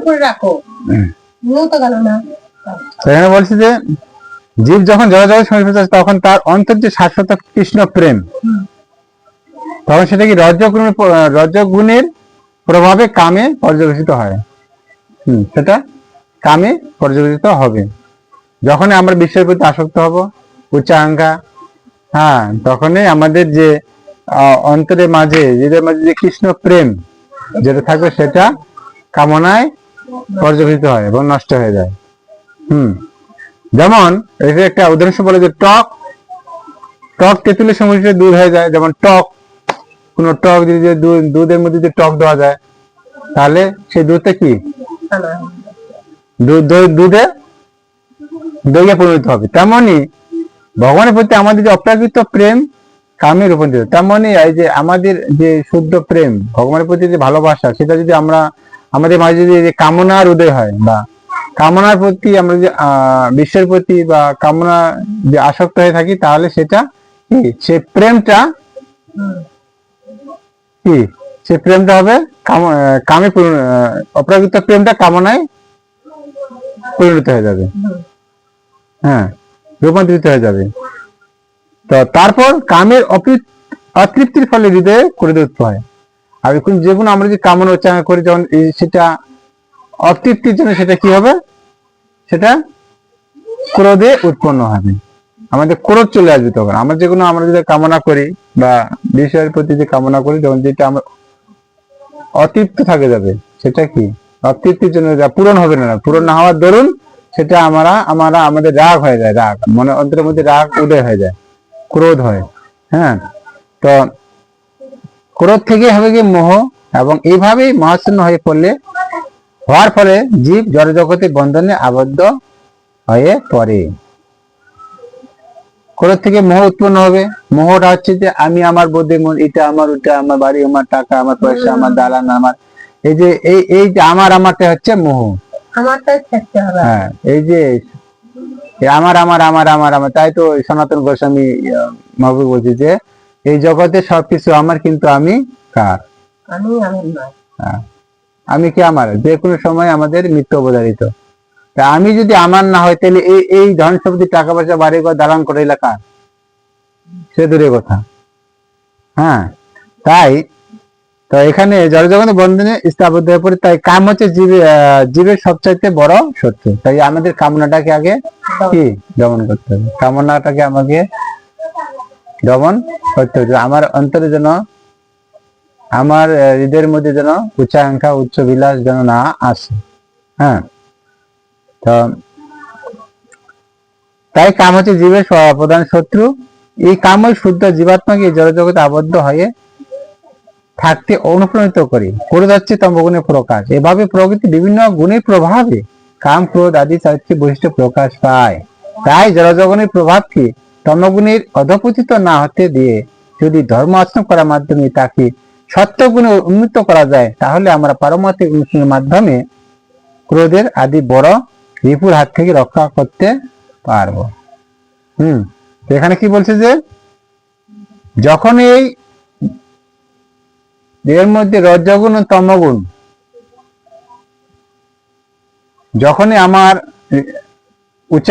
উপরে রাখো, তো গেল না। এখানে বলছি যে জীব যখন জড়জগৎ সংস্পর্শে আসে তখন তার অন্তর যে শাশ্বত কৃষ্ণ প্রেম, তখন সেটা কি রজগুণের প্রভাবে কামে পর্যবেসিত হয়। সেটা কামে পর্যবেসিত হবে যখনই আমরা বিশ্বের প্রতি আসক্ত হব, উচ্চাকাঙ্ক্ষা, হ্যাঁ, তখনই আমাদের যে অন্তরের মাঝে যে কৃষ্ণ প্রেম যেটা থাকবে সেটা কামনায় পর্যবেসিত হয় এবং নষ্ট হয়ে যায়। যেমন একটা উদাহরণ বলে যে টক তেঁতুলের সমস্যা দূর হয়ে যায়। যেমন কোনো টক যদি দুধের মধ্যে যদি টক দেওয়া যায় তাহলে সেই দুধটা কি দুধে দইয়ে পরিণত হবে। তেমনি ভগবানের প্রতি আমাদের যে অপ্রাকৃত প্রেম কামে রূপান্তরিত, তেমনি এই যে আমাদের যে শুদ্ধ প্রেম ভগবানের প্রতি যে ভালোবাসা, সেটা যদি আমরা আমাদের মাঝে যদি কামনার উদয় হয় বা কামনার প্রতি আমরা যে বিশ্বের প্রতি বা কামনা যে আসক্ত হয়ে থাকি, তাহলে সেটা কি সে প্রেমটা হবে কামে অপ্রাকৃত প্রেমটা কামনায় পরিণত হয়ে যাবে, হ্যাঁ, রূপান্তরিত হয়ে যাবে। তো তারপর কামের অতৃপ্তির ফলে হৃদয়ে ক্রোধ উৎপন্ন হয়। আর যে কোনো আমরা যে কামনা উচ্চারণ করি যখন সেটা অতৃপ্তির জন্য সেটা কি হবে, সেটা ক্রোধে উৎপন্ন হবে, আমাদের ক্রোধ চলে আসবে। তখন আমরা যে কোনো আমরা যদি কামনা করি বা বিষয়ের প্রতি যে কামনা করি, যখন যেটা আমরা অতৃপ্ত থাকে যাবে, সেটা কি অতৃপ্তির জন্য যা পূরণ হবে না, পূরণ না হওয়ার দরুন সেটা আমাদের রাগ হয়ে যায়, রাগ মনে অন্তরের মধ্যে রাগ উদয় হয়ে যায়, ক্রোধ হয়। হ্যাঁ, তো ক্রোধ থেকে হবে কি মোহ, এবং এইভাবেই মহাশূন্য হওয়ার ফলে জীব জড় জগতে বন্ধনে আবদ্ধ হয়ে পড়ে। ক্রোধ থেকে মোহ উৎপন্ন হবে। মোহটা হচ্ছে যে আমি আমার বোধে মন, এটা আমার, ওটা আমার, বাড়ি আমার, টাকা আমার, পয়সা আমার, দালান আমার, এই যে আমারটা হচ্ছে মোহ। হ্যাঁ, এই যে আমার আমার আমার আমার আমার, তাই তো সনাতন গোস্বামী মহাপ্রভু বলছি যে এই জগতে সবকিছু আমার, কিন্তু আমি কার? আমি কি আমার? যে কোনো সময় আমাদের মৃত্যু অবধারিত। তা আমি যদি আমার না হয়, তাহলে এই ধন সম্পত্তি, টাকা পয়সা, বাড়ি ঘর, দালান করে এলাকা সে দূরের কথা। হ্যাঁ, তাই তো এখানে জড়জগতের বন্ধনে স্থাপিত হয়ে পড়ে। তাই কাম হচ্ছে জীবের সবচাইতে বড় শত্রু। তাই আমাদের কামনাটাকে আগে কি দমন করতে হবে, কামনাটাকে আমাকে দমন করতে হবে। আমার অন্তরে যেন, আমার হৃদয়ের মধ্যে যেন উচ্চাকাঙ্ক্ষা, উচ্চ বিলাস যেন না আসে। হ্যাঁ, তো তাই কাম হচ্ছে জীবের প্রধান শত্রু। এই কামই শুদ্ধ জীবাত্মাকে জড়জগতে আবদ্ধ হয়ে থাকতে অনুপ্রাণিত করে যাচ্ছে তমগুণের প্রকাশ। এভাবে প্রকৃতি বিভিন্ন গুণের প্রভাবে কাম, ক্রোধ আদি চারিত্রিক বৈশিষ্ট্য প্রকাশ পায়। তাই জড়জগণের প্রভাবকে তমগুণের অধপতিত না হতে দিয়ে যদি ধর্ম আচরণ করার মাধ্যমে তাকে সত্যগুণে উন্নীত করা যায়, তাহলে আমরা পারমার্থিক অনুষ্ঠানের মাধ্যমে ক্রোধের আদি বড় রিপুর হাত থেকে রক্ষা করতে পারবো। এখানে কি বলছে যে যখন এই দেহের মধ্যে রজগুণ ও তমগুণ যখনই আমার উচ্চারণ